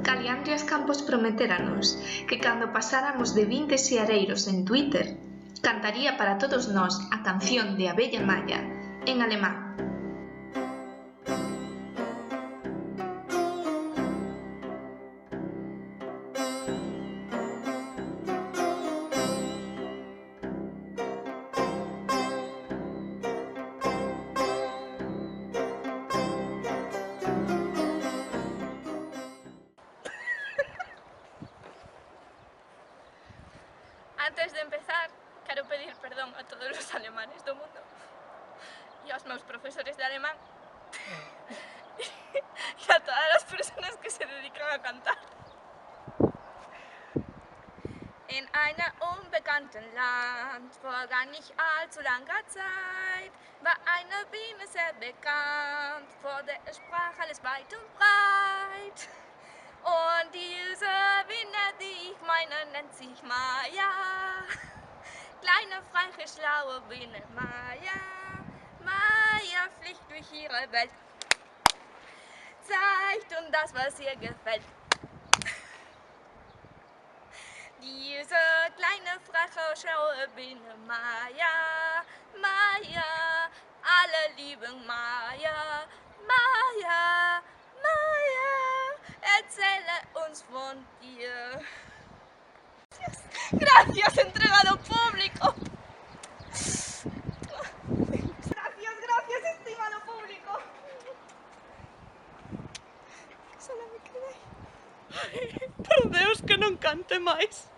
Caliandrias Campos prometéranos que cando pasáramos de 20 seareiros en Twitter, cantaría para todos nós a canción de Abella Maya en alemán. Antes de empezar, quero pedir perdón a todos os alemanes do mundo e aos meus profesores de alemán e a todas as persoas que se dedican a cantar. In einer unbekannten Land vor gar nicht allzu langer Zeit war eine Biene sehr bekannt, vor der sprach alles weit und breit. Und diese Biene, die ich meine, nennt sich Maja. Kleine, freche, schlaue Biene Maja. Maja fliegt durch ihre Welt, zeigt uns das, was ihr gefällt. Diese kleine, freche, schlaue Biene Maja. Maja, alle lieben Maja. Maja, Maja, erzähle uns von dir. Gracias, entregado público. Gracias, estimado público. Solo me quedé. Por Deus, que non cante máis.